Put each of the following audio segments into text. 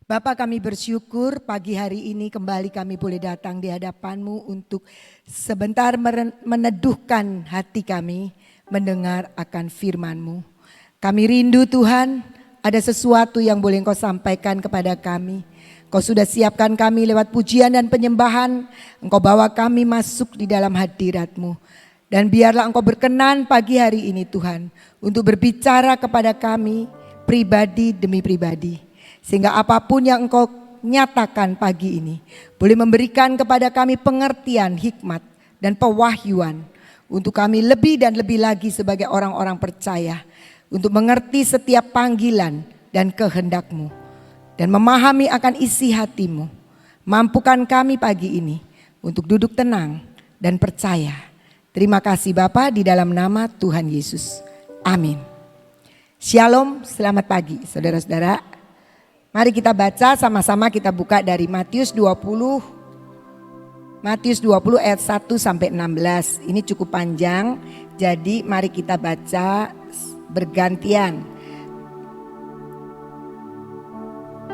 Bapa, kami bersyukur pagi hari ini kembali kami boleh datang di hadapan-Mu untuk sebentar meneduhkan hati kami mendengar akan firman-Mu. Kami rindu Tuhan, ada sesuatu yang boleh Engkau sampaikan kepada kami. Engkau sudah siapkan kami lewat pujian dan penyembahan. Engkau bawa kami masuk di dalam hadirat-Mu. Dan biarlah Engkau berkenan pagi hari ini Tuhan untuk berbicara kepada kami pribadi demi pribadi. Sehingga apapun yang Engkau nyatakan pagi ini boleh memberikan kepada kami pengertian, hikmat dan pewahyuan untuk kami lebih dan lebih lagi sebagai orang-orang percaya untuk mengerti setiap panggilan dan kehendak-Mu dan memahami akan isi hati-Mu. Mampukan kami pagi ini untuk duduk tenang dan percaya. Terima kasih Bapa, di dalam nama Tuhan Yesus. Amin. Shalom, selamat pagi saudara-saudara. Mari kita baca sama-sama, kita buka dari Matius 20 ayat 1 sampai 16. Ini cukup panjang, jadi mari kita baca bergantian.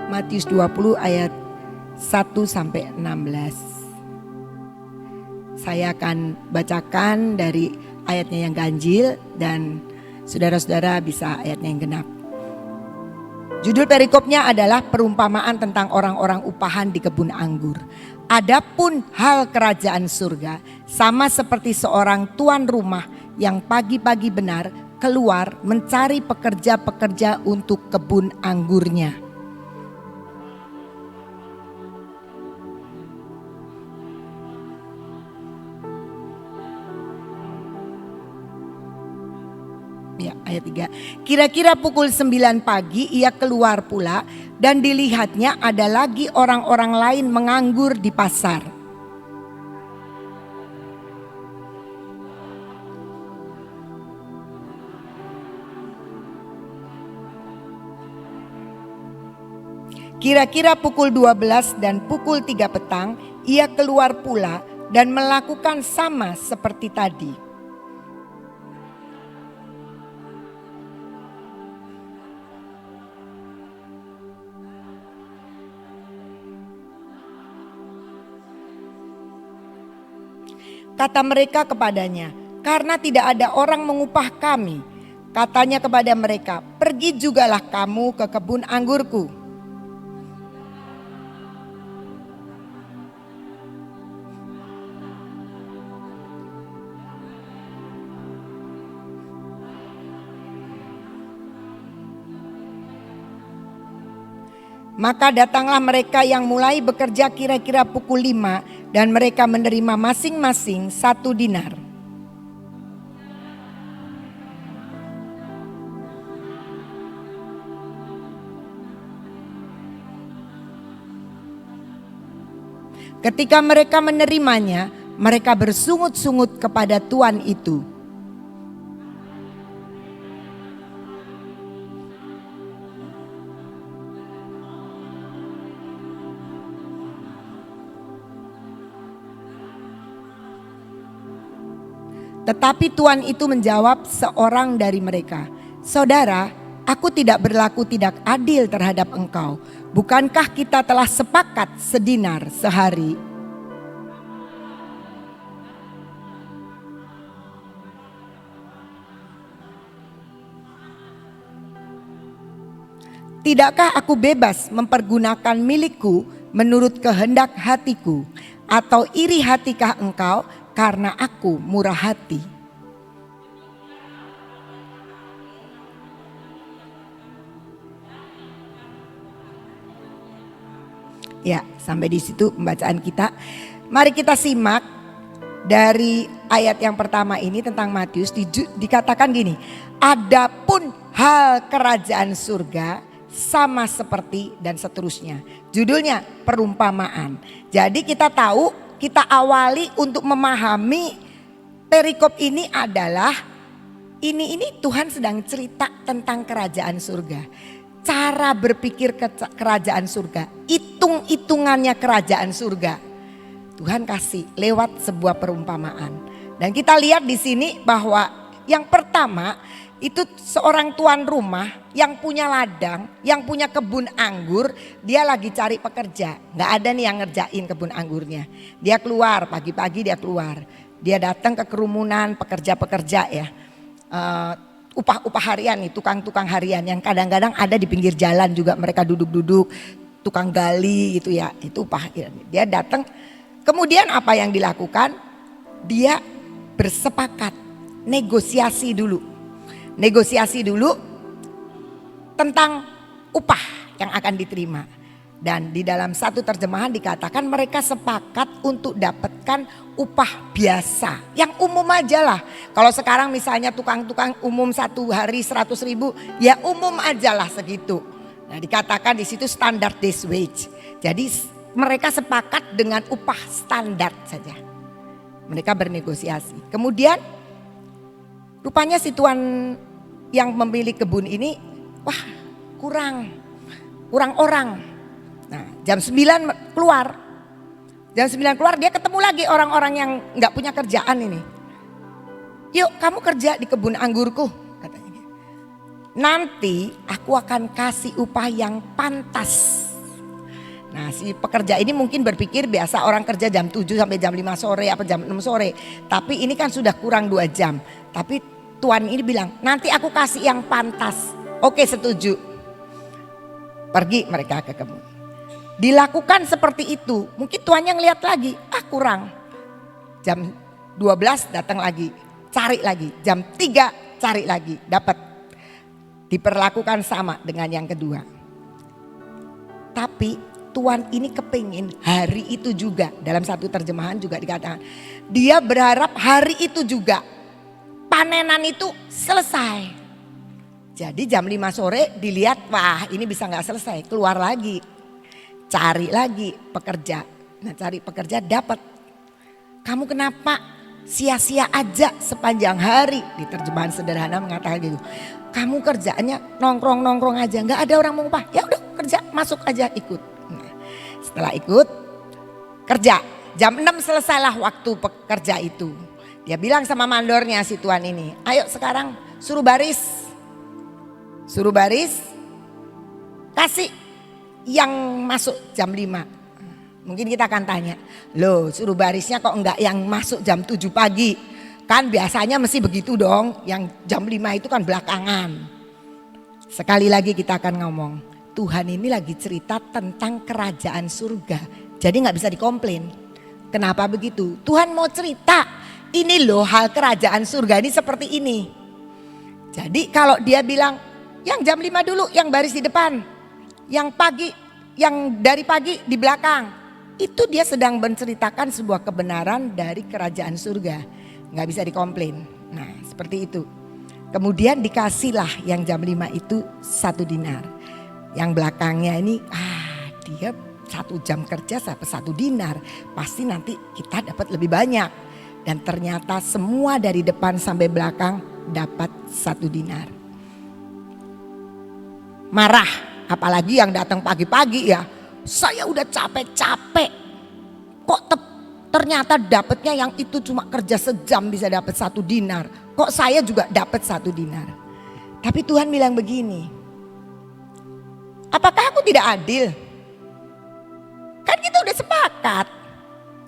Matius 20 ayat 1 sampai 16. Saya akan bacakan dari ayatnya yang ganjil dan saudara-saudara bisa ayatnya yang genap. Judul perikopnya adalah perumpamaan tentang orang-orang upahan di kebun anggur. Adapun hal kerajaan surga sama seperti seorang tuan rumah yang pagi-pagi benar keluar mencari pekerja-pekerja untuk kebun anggurnya. Ya, ayat 3. Kira-kira pukul 9 pagi ia keluar pula dan dilihatnya ada lagi orang-orang lain menganggur di pasar. Kira-kira pukul 12 dan pukul 3 petang ia keluar pula dan melakukan sama seperti tadi. Kata mereka kepadanya, karena tidak ada orang mengupah kami. Katanya kepada mereka, pergi jugalah kamu ke kebun anggurku. Maka datanglah mereka yang mulai bekerja kira-kira pukul 5 dan mereka menerima masing-masing 1 dinar. Ketika mereka menerimanya, mereka bersungut-sungut kepada tuan itu. Tetapi tuan itu menjawab seorang dari mereka, saudara, aku tidak berlaku tidak adil terhadap engkau. Bukankah kita telah sepakat sedinar sehari? Tidakkah aku bebas mempergunakan milikku menurut kehendak hatiku? Atau iri hatikah engkau karena aku murah hati? Ya, sampai di situ pembacaan kita. Mari kita simak dari ayat yang pertama ini tentang Matius. Dikatakan gini, adapun hal kerajaan surga sama seperti dan seterusnya. Judulnya perumpamaan. Jadi kita tahu, kita awali untuk memahami perikop ini adalah ini Tuhan sedang cerita tentang kerajaan surga. Cara berpikir kerajaan surga, hitung-hitungannya kerajaan surga. Tuhan kasih lewat sebuah perumpamaan. Dan kita lihat di sini bahwa yang pertama Itu seorang tuan rumah yang punya ladang, yang punya kebun anggur, dia lagi cari pekerja. Nggak ada nih yang ngerjain kebun anggurnya. Dia keluar, pagi-pagi dia keluar. Dia datang ke kerumunan pekerja-pekerja ya. Upah harian nih, tukang-tukang harian yang kadang-kadang ada di pinggir jalan juga, mereka duduk-duduk, tukang gali gitu ya, itu upah harian. Dia datang, kemudian apa yang dilakukan? Dia bersepakat, negosiasi dulu tentang upah yang akan diterima. Dan di dalam satu terjemahan dikatakan mereka sepakat untuk dapatkan upah biasa yang umum aja lah. Kalau sekarang misalnya tukang-tukang umum satu hari 100.000, ya umum aja lah segitu. Nah dikatakan di situ standard days wage. Jadi mereka sepakat dengan upah standar saja. Mereka bernegosiasi. Kemudian rupanya si tuan yang memilih kebun ini, wah kurang orang. Nah jam 9 keluar. Jam 9 keluar dia ketemu lagi orang-orang yang gak punya kerjaan ini. Yuk kamu kerja di kebun anggurku katanya. Nanti aku akan kasih upah yang pantas. Nah si pekerja ini mungkin berpikir biasa orang kerja jam 7 sampai jam 5 sore apa jam 6 sore. Tapi ini kan sudah kurang 2 jam. Tapi tuan ini bilang nanti aku kasih yang pantas. Oke setuju. Pergi mereka ke kebun. Dilakukan seperti itu. Mungkin tuannya ngeliat lagi, kurang. Jam 12 datang lagi, cari lagi. Jam 3 cari lagi, dapat. Diperlakukan sama dengan yang kedua. Tapi tuan ini kepingin hari itu juga. Dalam satu terjemahan juga dikatakan. Dia berharap hari itu juga panenan itu selesai. Jadi jam 5 sore dilihat, wah ini bisa gak selesai. Keluar lagi, cari lagi pekerja. Nah cari pekerja dapat. Kamu kenapa sia-sia aja sepanjang hari? Di terjemahan sederhana mengatakan gitu. Kamu kerjanya nongkrong aja, gak ada orang mau upah. Ya udah kerja, masuk aja ikut. Nah, setelah ikut kerja, jam 6 selesailah waktu pekerja itu. Dia bilang sama mandornya si tuan ini, ayo sekarang suruh baris, kasih yang masuk jam 5. Mungkin kita akan tanya, loh suruh barisnya kok enggak yang masuk jam 7 pagi? Kan biasanya mesti begitu dong, yang jam 5 itu kan belakangan. Sekali lagi kita akan ngomong, Tuhan ini lagi cerita tentang kerajaan surga. Jadi gak bisa dikomplain. Kenapa begitu? Tuhan mau cerita. Ini loh hal kerajaan surga ini seperti ini. Jadi kalau dia bilang yang jam 5 dulu yang baris di depan. Yang pagi, yang dari pagi di belakang. Itu dia sedang menceritakan sebuah kebenaran dari kerajaan surga. Gak bisa dikomplain. Nah seperti itu. Kemudian dikasihlah yang jam 5 itu 1 dinar. Yang belakangnya ini dia 1 jam kerja sampai 1 dinar. Pasti nanti kita dapat lebih banyak. Dan ternyata semua dari depan sampai belakang dapat 1 dinar. Marah, apalagi yang datang pagi-pagi ya. Saya udah capek-capek. Kok ternyata dapatnya yang itu cuma kerja sejam bisa dapat 1 dinar. Kok saya juga dapat 1 dinar. Tapi Tuhan bilang begini. Apakah aku tidak adil? Kan kita udah sepakat.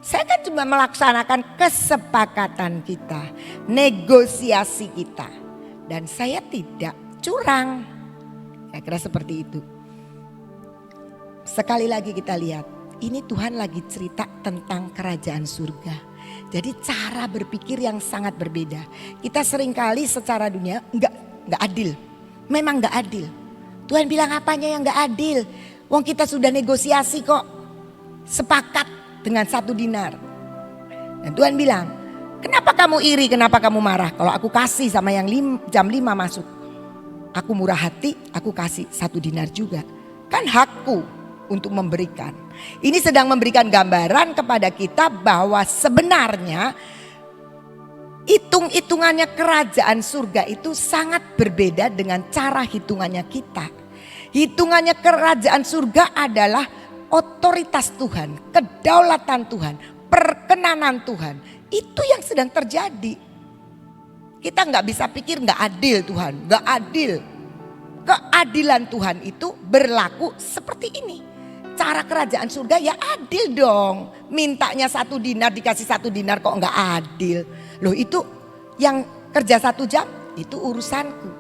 Saya kan cuma melaksanakan kesepakatan kita, negosiasi kita. Dan saya tidak curang. Saya kira seperti itu. Sekali lagi kita lihat, ini Tuhan lagi cerita tentang kerajaan surga. Jadi cara berpikir yang sangat berbeda. Kita seringkali secara dunia enggak adil. Memang enggak adil. Tuhan bilang apanya yang enggak adil? Wong kita sudah negosiasi kok. Sepakat dengan 1 dinar. Dan Tuhan bilang, kenapa kamu iri, kenapa kamu marah? Kalau aku kasih sama yang jam 5 masuk. Aku murah hati, aku kasih 1 dinar juga. Kan hakku untuk memberikan. Ini sedang memberikan gambaran kepada kita bahwa sebenarnya hitung-hitungannya kerajaan surga itu sangat berbeda dengan cara hitungannya kita. Hitungannya kerajaan surga adalah otoritas Tuhan, kedaulatan Tuhan, perkenanan Tuhan. Itu yang sedang terjadi. Kita nggak bisa pikir nggak adil Tuhan, nggak adil. Keadilan Tuhan itu berlaku seperti ini. Cara kerajaan surga ya adil dong. Mintanya 1 dinar dikasih 1 dinar kok nggak adil. Loh itu yang kerja 1 jam itu urusanku.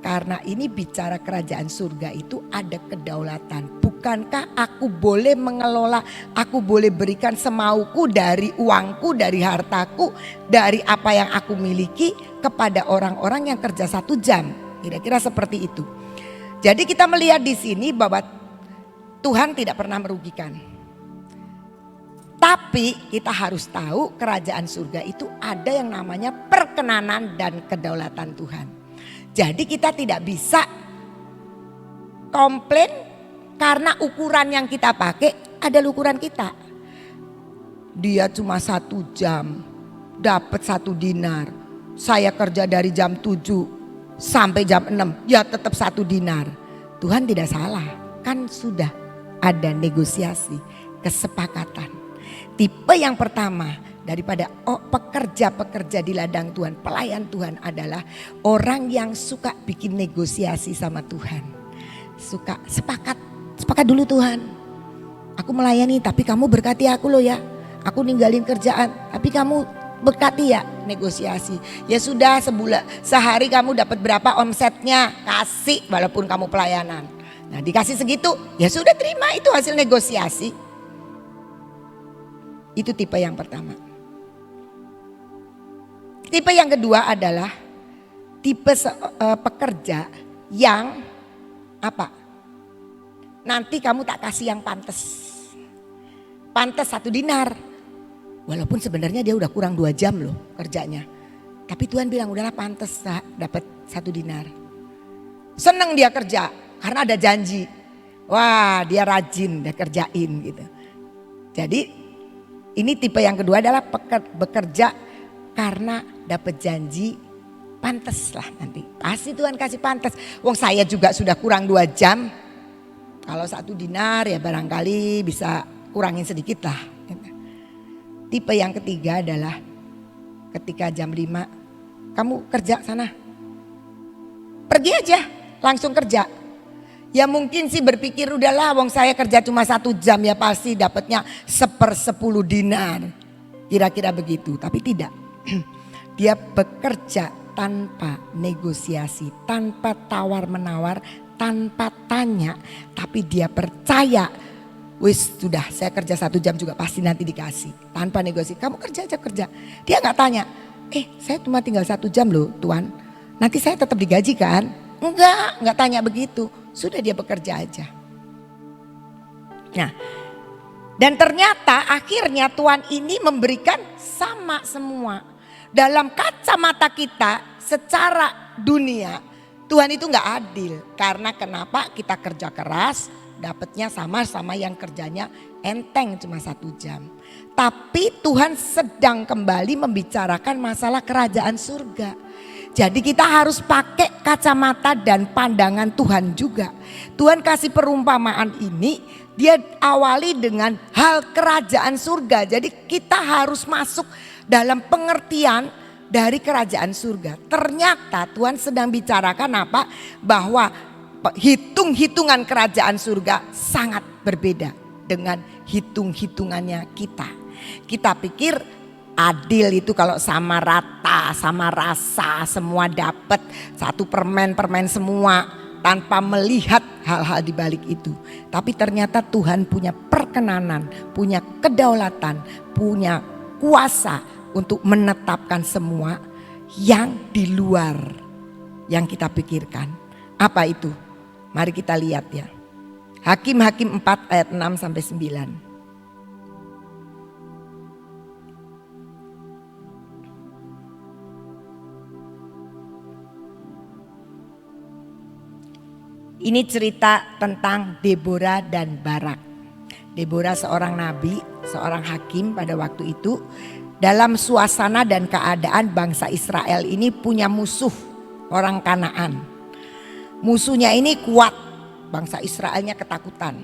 Karena ini bicara kerajaan surga itu ada kedaulatan. Bukankah aku boleh mengelola, aku boleh berikan semauku dari uangku, dari hartaku, dari apa yang aku miliki kepada orang-orang yang kerja 1 jam. Kira-kira seperti itu. Jadi kita melihat di sini bahwa Tuhan tidak pernah merugikan. Tapi kita harus tahu kerajaan surga itu ada yang namanya perkenanan dan kedaulatan Tuhan. Jadi kita tidak bisa komplain karena ukuran yang kita pakai adalah ukuran kita. Dia cuma 1 jam dapat 1 dinar. Saya kerja dari jam 7 sampai jam 6 ya tetap 1 dinar. Tuhan tidak salah, kan sudah ada negosiasi, kesepakatan. Tipe yang pertama daripada pekerja-pekerja di ladang Tuhan, pelayan Tuhan adalah orang yang suka bikin negosiasi sama Tuhan. Suka sepakat dulu Tuhan. Aku melayani tapi kamu berkati aku loh ya. Aku ninggalin kerjaan tapi kamu berkati ya, negosiasi. Ya sudah sehari kamu dapat berapa omsetnya, kasih walaupun kamu pelayanan. Nah dikasih segitu ya sudah terima, itu hasil negosiasi. Itu tipe yang pertama. Tipe yang kedua adalah tipe pekerja yang apa? Nanti kamu tak kasih yang pantas. Pantas 1 dinar. Walaupun sebenarnya dia udah kurang 2 jam loh kerjanya. Tapi Tuhan bilang udahlah pantas dapat 1 dinar. Seneng dia kerja karena ada janji. Wah dia rajin, dia kerjain gitu. Jadi ini tipe yang kedua adalah bekerja karena dapat janji, pantas lah nanti. Pasti Tuhan kasih pantas. Wong saya juga sudah kurang 2 jam. Kalau 1 dinar ya barangkali bisa kurangin sedikit lah. Tipe yang ketiga adalah ketika jam 5 kamu kerja sana. Pergi aja langsung kerja. Ya mungkin sih berpikir udahlah wong saya kerja cuma 1 jam ya pasti dapatnya 1/10 dinar. Kira-kira begitu, tapi tidak. Dia bekerja tanpa negosiasi, tanpa tawar-menawar, tanpa tanya. Tapi dia percaya, wis sudah saya kerja 1 jam juga pasti nanti dikasih. Tanpa negosiasi, kamu kerja aja kerja. Dia gak tanya, saya cuma tinggal 1 jam loh Tuan. Nanti saya tetap digaji kan? Enggak tanya begitu. Sudah dia bekerja aja. Nah, dan ternyata akhirnya Tuhan ini memberikan sama semua. Dalam kacamata kita secara dunia Tuhan itu gak adil. Karena kenapa kita kerja keras dapatnya sama yang kerjanya enteng cuma 1 jam. Tapi Tuhan sedang kembali membicarakan masalah kerajaan surga. Jadi kita harus pakai kacamata dan pandangan Tuhan juga. Tuhan kasih perumpamaan ini, dia awali dengan hal kerajaan surga. Jadi kita harus masuk dalam pengertian dari kerajaan surga. Ternyata Tuhan sedang bicarakan apa? Bahwa hitung-hitungan kerajaan surga sangat berbeda dengan hitung-hitungannya kita. Kita pikir adil itu kalau sama rata, sama rasa, semua dapat 1 permen semua tanpa melihat hal-hal di balik itu. Tapi ternyata Tuhan punya perkenanan, punya kedaulatan, punya kuasa untuk menetapkan semua yang di luar yang kita pikirkan. Apa itu? Mari kita lihat ya. Hakim-Hakim 4 ayat 6 sampai 9. Ini cerita tentang Deborah dan Barak. Deborah seorang nabi, seorang hakim pada waktu itu. Dalam suasana dan keadaan bangsa Israel ini punya musuh, orang Kanaan. Musuhnya ini kuat, bangsa Israelnya ketakutan.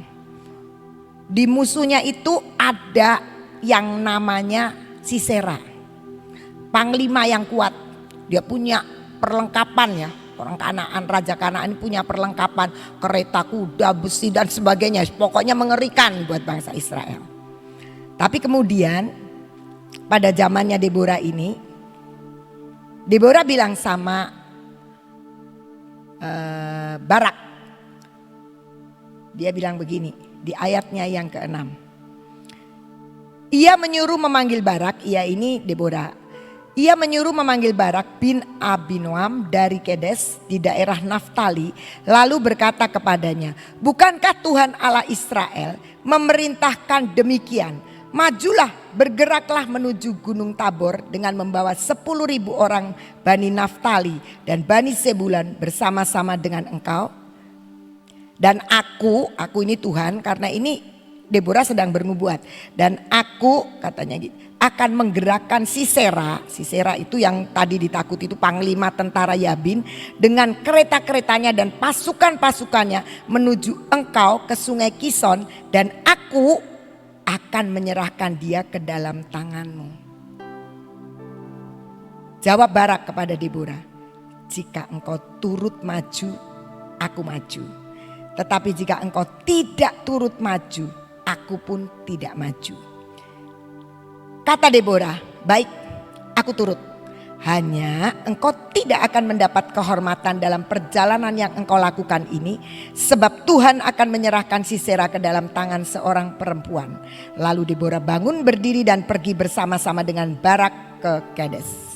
Di musuhnya itu ada yang namanya Sisera, panglima yang kuat. Dia punya perlengkapan ya. Orang Kanaan, Raja Kanaan punya perlengkapan kereta, kuda, besi dan sebagainya. Pokoknya mengerikan buat bangsa Israel. Tapi kemudian pada zamannya Deborah ini, Deborah bilang sama Barak. Dia bilang begini di ayatnya yang ke-6. Ia menyuruh memanggil Barak, ia ini Deborah. Ia menyuruh memanggil Barak bin Abinoam dari Kedes di daerah Naftali, lalu berkata kepadanya, bukankah Tuhan Allah Israel memerintahkan demikian? Majulah, bergeraklah menuju Gunung Tabor dengan membawa 10.000 orang Bani Naftali dan Bani Sebulan bersama-sama dengan engkau. Dan aku ini Tuhan, karena ini Deborah sedang bernubuat. Dan aku katanya gitu, akan menggerakkan Sisera. Sisera itu yang tadi ditakuti itu panglima tentara Yabin. Dengan kereta-keretanya dan pasukan-pasukannya menuju engkau ke sungai Kison. Dan aku akan menyerahkan dia ke dalam tanganmu. Jawab Barak kepada Deborah, jika engkau turut maju, aku maju. Tetapi jika engkau tidak turut maju, aku pun tidak maju. Kata Deborah, baik, aku turut. Hanya engkau tidak akan mendapat kehormatan dalam perjalanan yang engkau lakukan ini, sebab Tuhan akan menyerahkan Sisera ke dalam tangan seorang perempuan. Lalu Deborah bangun berdiri dan pergi bersama-sama dengan Barak ke Kedes.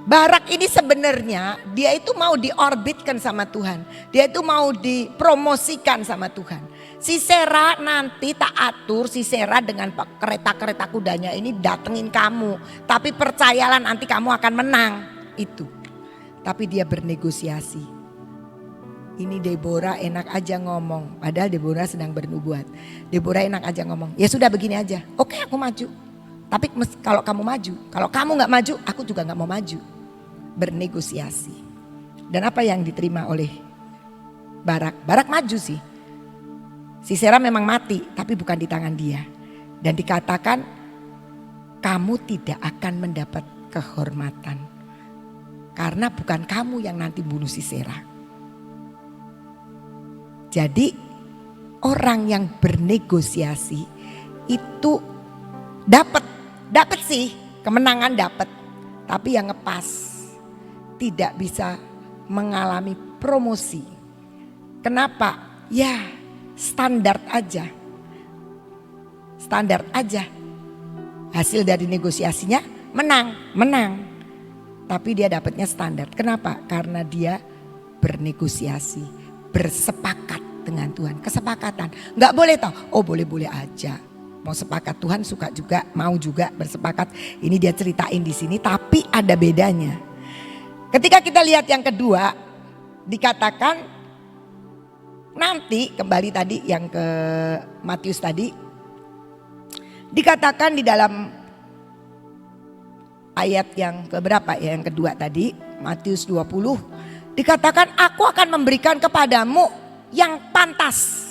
Barak ini sebenarnya dia itu mau diorbitkan sama Tuhan. Dia itu mau dipromosikan sama Tuhan. Sisera nanti tak atur, Sisera dengan kereta-kereta kudanya ini datengin kamu. Tapi percayalah nanti kamu akan menang. Itu. Tapi dia bernegosiasi. Ini Deborah enak aja ngomong. Padahal Deborah sedang bernubuat. Deborah enak aja ngomong. Ya sudah begini aja. Oke, aku maju. Tapi kalau kamu maju. Kalau kamu gak maju, aku juga gak mau maju. Bernegosiasi. Dan apa yang diterima oleh Barak? Barak maju sih. Sisera memang mati tapi bukan di tangan dia. Dan dikatakan kamu tidak akan mendapat kehormatan. Karena bukan kamu yang nanti bunuh Sisera. Jadi orang yang bernegosiasi itu dapat sih kemenangan dapat. Tapi yang ngepas. Tidak bisa mengalami promosi. Kenapa? Ya standar aja. Standar aja. Hasil dari negosiasinya menang. Tapi dia dapatnya standar. Kenapa? Karena dia bernegosiasi. Bersepakat dengan Tuhan. Kesepakatan. Gak boleh toh. Oh boleh-boleh aja. Mau sepakat Tuhan suka juga. Mau juga bersepakat. Ini dia ceritain di sini. Tapi ada bedanya. Ketika kita lihat yang kedua, dikatakan nanti kembali tadi yang ke Matius tadi, dikatakan di dalam ayat yang keberapa ya, yang kedua tadi, Matius 20, dikatakan aku akan memberikan kepadamu yang pantas.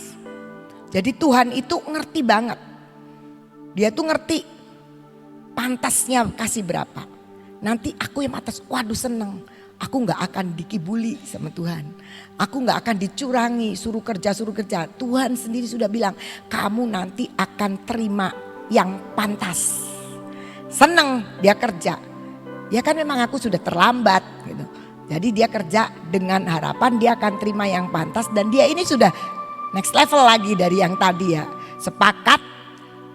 Jadi Tuhan itu ngerti banget, dia tuh ngerti pantasnya kasih berapa. Nanti aku yang atas, waduh seneng. Aku gak akan dikibuli sama Tuhan. Aku gak akan dicurangi, suruh kerja. Tuhan sendiri sudah bilang, kamu nanti akan terima yang pantas. Seneng dia kerja. Ya kan memang aku sudah terlambat gitu. Jadi dia kerja dengan harapan dia akan terima yang pantas. Dan dia ini sudah next level lagi dari yang tadi ya. Sepakat,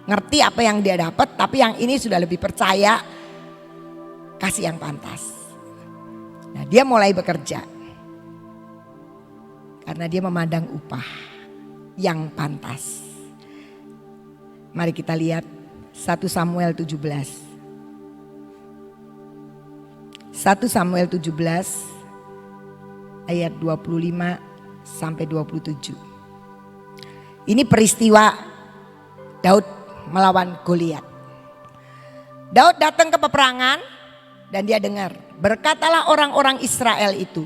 ngerti apa yang dia dapat. Tapi yang ini sudah lebih percaya. Kasih yang pantas. Nah dia mulai bekerja. Karena dia memandang upah yang pantas. Mari kita lihat 1 Samuel 17. 1 Samuel 17 ayat 25 sampai 27. Ini peristiwa Daud melawan Goliat. Daud datang ke peperangan. Dan dia dengar, berkatalah orang-orang Israel itu,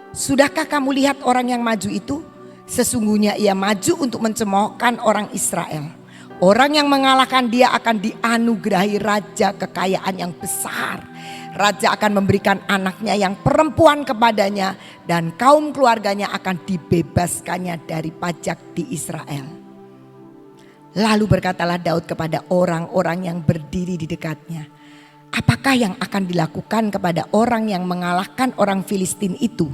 sudahkah kamu lihat orang yang maju itu? Sesungguhnya ia maju untuk mencemoohkan orang Israel. Orang yang mengalahkan dia akan dianugerahi raja kekayaan yang besar. raja akan memberikan anaknya yang perempuan kepadanya dan kaum keluarganya akan dibebaskannya dari pajak di Israel. Lalu berkatalah Daud kepada orang-orang yang berdiri di dekatnya, apakah yang akan dilakukan kepada orang yang mengalahkan orang Filistin itu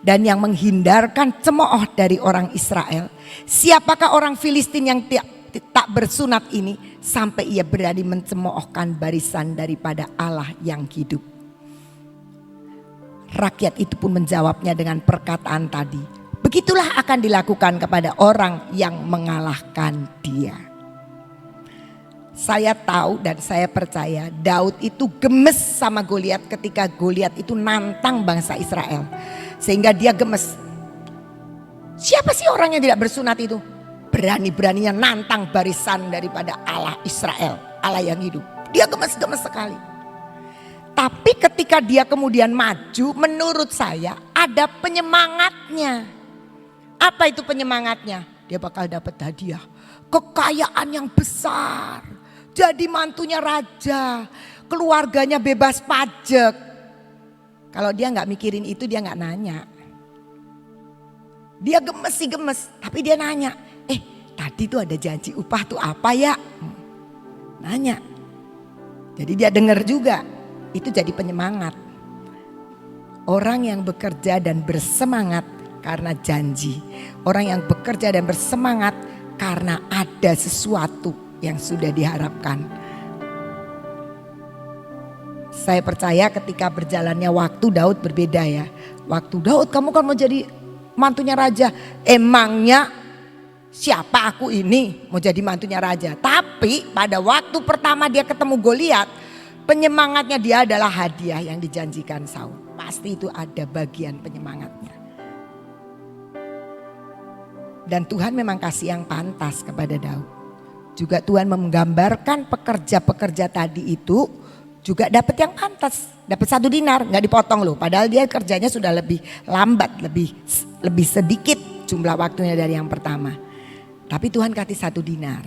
dan yang menghindarkan cemooh dari orang Israel? Siapakah orang Filistin yang tak bersunat ini sampai ia berani mencemoohkan barisan daripada Allah yang hidup? Rakyat itu pun menjawabnya dengan perkataan tadi, begitulah akan dilakukan kepada orang yang mengalahkan dia. Saya tahu dan saya percaya Daud itu gemes sama Goliat ketika Goliat itu nantang bangsa Israel. Sehingga dia gemes. Siapa sih orang yang tidak bersunat itu? Berani-beraninya nantang barisan daripada Allah Israel, Allah yang hidup. Dia gemes-gemes sekali. Tapi ketika dia kemudian maju, menurut saya ada penyemangatnya. Apa itu penyemangatnya? Dia bakal dapat hadiah, kekayaan yang besar, jadi mantunya raja, keluarganya bebas pajak. Kalau dia nggak mikirin itu, dia nggak nanya. Dia gemes sih gemes, tapi dia nanya, tadi tuh ada janji upah tuh apa ya? Nanya. Jadi dia dengar juga, itu jadi penyemangat. Orang yang bekerja dan bersemangat karena janji. Orang yang bekerja dan bersemangat karena ada sesuatu yang sudah diharapkan. Saya percaya ketika berjalannya waktu Daud berbeda ya. Waktu Daud, kamu kan mau jadi mantunya raja. Emangnya siapa aku ini mau jadi mantunya raja? Tapi pada waktu pertama dia ketemu Goliat, penyemangatnya dia adalah hadiah yang dijanjikan Saul. Pasti itu ada bagian penyemangatnya. Dan Tuhan memang kasih yang pantas kepada Daud. Juga Tuhan menggambarkan pekerja-pekerja tadi itu juga dapat yang pantas. Dapat 1 dinar, gak dipotong loh. Padahal dia kerjanya sudah lebih lambat, lebih sedikit jumlah waktunya dari yang pertama. Tapi Tuhan kasih 1 dinar.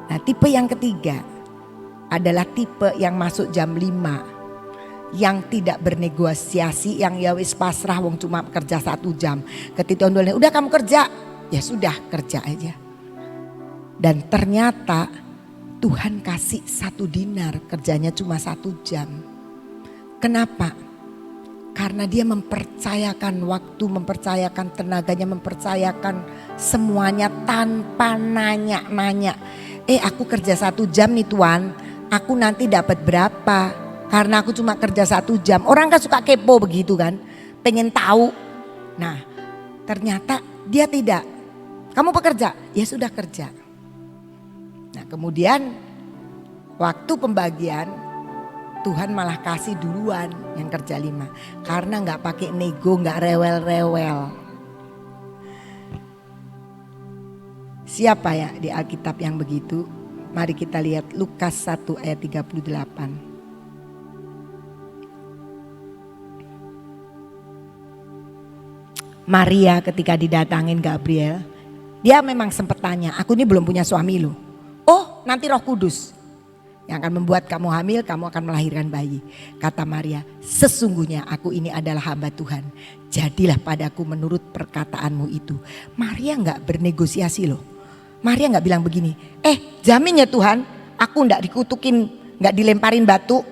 Nah, tipe yang ketiga adalah tipe yang masuk jam 5. Yang tidak bernegosiasi, yang ya wis pasrah wong cuma kerja 1 jam. Ketika udah kamu kerja, ya sudah kerja aja. Dan ternyata Tuhan kasih 1 dinar, kerjanya cuma 1 jam. Kenapa? Karena dia mempercayakan waktu, mempercayakan tenaganya, mempercayakan semuanya tanpa nanya-nanya. Aku kerja 1 jam nih Tuhan, aku nanti dapat berapa? Karena aku cuma kerja 1 jam. Orang kan suka kepo begitu kan, pengen tahu. Nah, ternyata dia tidak. Kamu pekerja? Ya sudah kerja. Nah, kemudian waktu pembagian Tuhan malah kasih duluan yang kerja 5. Karena gak pakai nego, gak rewel-rewel. Siapa ya di Alkitab yang begitu? Mari kita lihat Lukas 1 ayat 38. Maria ketika didatangin Gabriel, dia memang sempat tanya, aku ini belum punya suami loh. Oh, nanti Roh Kudus yang akan membuat kamu hamil, kamu akan melahirkan bayi. Kata Maria, sesungguhnya aku ini adalah hamba Tuhan. Jadilah padaku menurut perkataanmu itu. Maria gak bernegosiasi loh. Maria gak bilang begini, jamin ya Tuhan, aku gak dikutukin, gak dilemparin batu.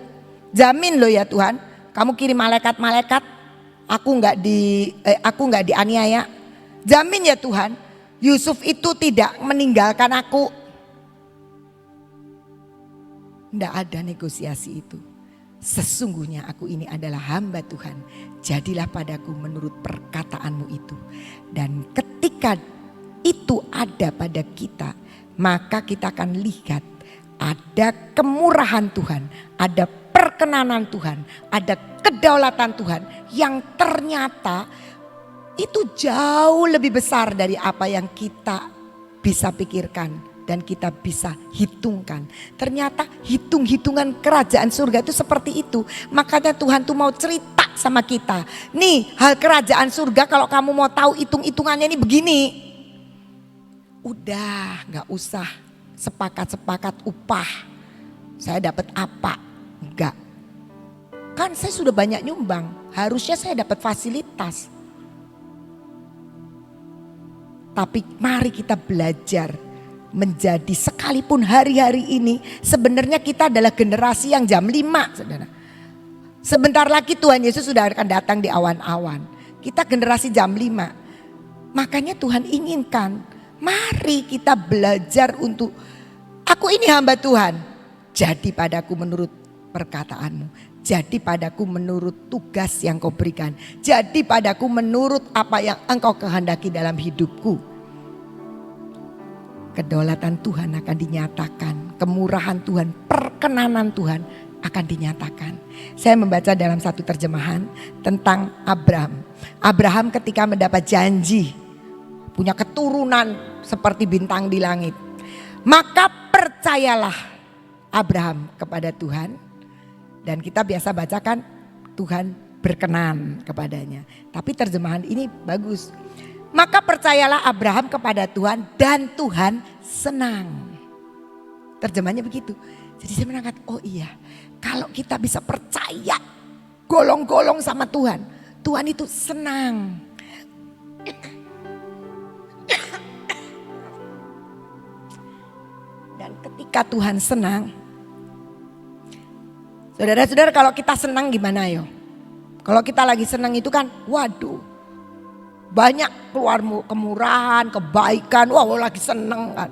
Jamin loh ya Tuhan, kamu kirim malaikat-malaikat. Aku nggak dianiaya. Jamin ya Tuhan, Yusuf itu tidak meninggalkan aku. Nggak ada negosiasi itu. Sesungguhnya aku ini adalah hamba Tuhan. Jadilah padaku menurut perkataanmu itu. Dan ketika itu ada pada kita, maka kita akan lihat ada kemurahan Tuhan, ada perkenanan Tuhan, ada kedaulatan Tuhan yang ternyata itu jauh lebih besar dari apa yang kita bisa pikirkan dan kita bisa hitungkan. Ternyata hitung-hitungan kerajaan surga itu seperti itu. Makanya Tuhan tuh mau cerita sama kita. Nih hal kerajaan surga kalau kamu mau tahu hitung-hitungannya ini begini. Udah gak usah sepakat-sepakat upah. Saya dapat apa? Enggak. Kan saya sudah banyak nyumbang, harusnya saya dapat fasilitas. Tapi mari kita belajar menjadi, sekalipun hari-hari ini sebenarnya kita adalah generasi yang jam 5, saudara. Sebentar lagi Tuhan Yesus sudah akan datang di awan-awan. Kita generasi jam 5. Makanya Tuhan inginkan, mari kita belajar untuk, aku ini hamba Tuhan, jadi padaku menurut perkataanmu. Jadi padaku menurut tugas yang kau berikan. Jadi padaku menurut apa yang engkau kehendaki dalam hidupku. Kedaulatan Tuhan akan dinyatakan. Kemurahan Tuhan, perkenanan Tuhan akan dinyatakan. Saya membaca dalam satu terjemahan tentang Abraham. Abraham ketika mendapat janji, punya keturunan seperti bintang di langit. Maka percayalah Abraham kepada Tuhan. Dan kita biasa bacakan Tuhan berkenan kepadanya. Tapi terjemahan ini bagus. Maka percayalah Abraham kepada Tuhan dan Tuhan senang. Terjemahnya begitu. Jadi saya menangkap, oh iya, kalau kita bisa percaya golong-golong sama Tuhan, Tuhan itu senang. Dan ketika Tuhan senang, saudara-saudara, kalau kita senang gimana yo? Kalau kita lagi senang itu kan, waduh, banyak keluar kemurahan, kebaikan, wah lagi senang kan.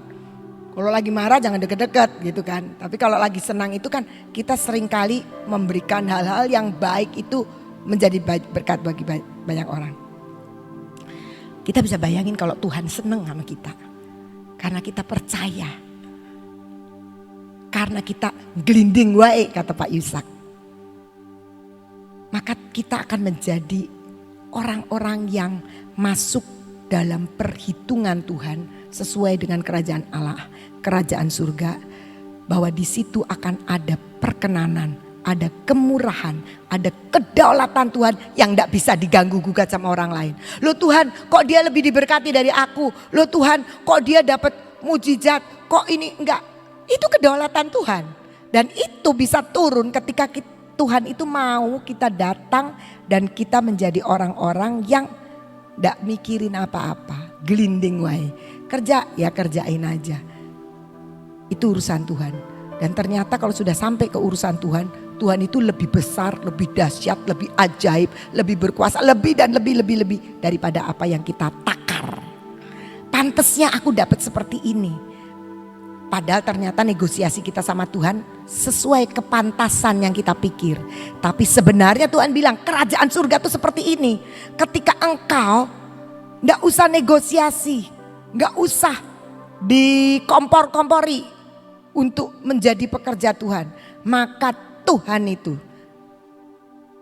Kalau lagi marah jangan deket-deket gitu kan. Tapi kalau lagi senang itu kan kita seringkali memberikan hal-hal yang baik itu menjadi berkat bagi banyak orang. Kita bisa bayangin kalau Tuhan senang sama kita. Karena kita percaya. Karena kita gelinding wae kata Pak Yusak. Maka kita akan menjadi orang-orang yang masuk dalam perhitungan Tuhan sesuai dengan kerajaan Allah, kerajaan surga. Bahwa di situ akan ada perkenanan, ada kemurahan, ada kedaulatan Tuhan yang tidak bisa diganggu gugat sama orang lain. Loh Tuhan, kok dia lebih diberkati dari aku? Loh Tuhan, kok dia dapat mujizat? Kok ini enggak? Itu kedaulatan Tuhan. Dan itu bisa turun ketika Tuhan itu mau kita datang dan kita menjadi orang-orang yang gak mikirin apa-apa. Gelinding wae. Kerja ya kerjain aja. Itu urusan Tuhan. Dan ternyata kalau sudah sampai ke urusan Tuhan, Tuhan itu lebih besar, lebih dahsyat, lebih ajaib, lebih berkuasa, lebih dan lebih daripada apa yang kita takar. Pantasnya aku dapat seperti ini. Padahal ternyata negosiasi kita sama Tuhan sesuai kepantasan yang kita pikir. Tapi sebenarnya Tuhan bilang kerajaan surga itu seperti ini. Ketika engkau gak usah negosiasi, gak usah dikompor-kompori untuk menjadi pekerja Tuhan. Maka Tuhan itu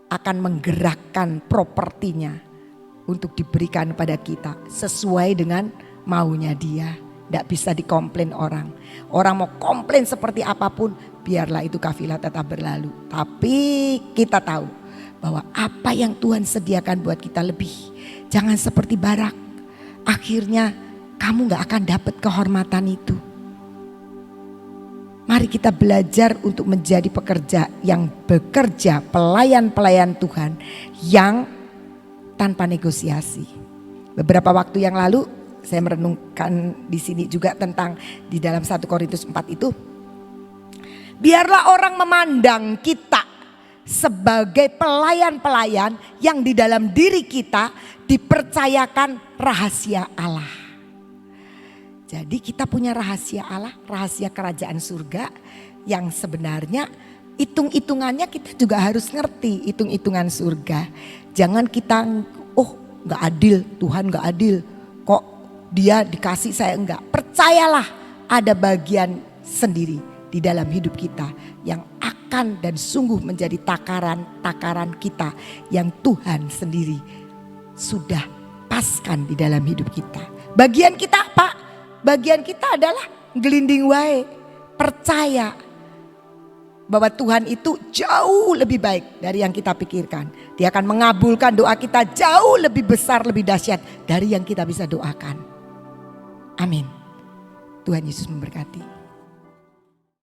akan menggerakkan propertinya untuk diberikan pada kita sesuai dengan maunya Dia. Tidak bisa dikomplain orang. Orang mau komplain seperti apapun, biarlah itu kafilah tetap berlalu. Tapi kita tahu bahwa apa yang Tuhan sediakan buat kita lebih. Jangan seperti Barak. Akhirnya kamu gak akan dapat kehormatan itu. Mari kita belajar untuk menjadi pekerja yang bekerja, pelayan-pelayan Tuhan yang tanpa negosiasi. Beberapa waktu yang lalu saya merenungkan di sini juga tentang di dalam 1 Korintus 4 itu. Biarlah orang memandang kita sebagai pelayan-pelayan yang di dalam diri kita dipercayakan rahasia Allah. Jadi kita punya rahasia Allah, rahasia kerajaan surga yang sebenarnya hitung-hitungannya kita juga harus ngerti hitung-hitungan surga. Jangan kita gak adil, Tuhan gak adil, kok dia dikasih saya enggak. Percayalah ada bagian sendiri di dalam hidup kita yang akan dan sungguh menjadi takaran kita yang Tuhan sendiri sudah paskan di dalam hidup kita. Bagian kita apa? Bagian kita adalah gelinding wae, percaya bahwa Tuhan itu jauh lebih baik dari yang kita pikirkan. Dia akan mengabulkan doa kita jauh lebih besar, lebih dahsyat dari yang kita bisa doakan. Amin. Tuhan Yesus memberkati.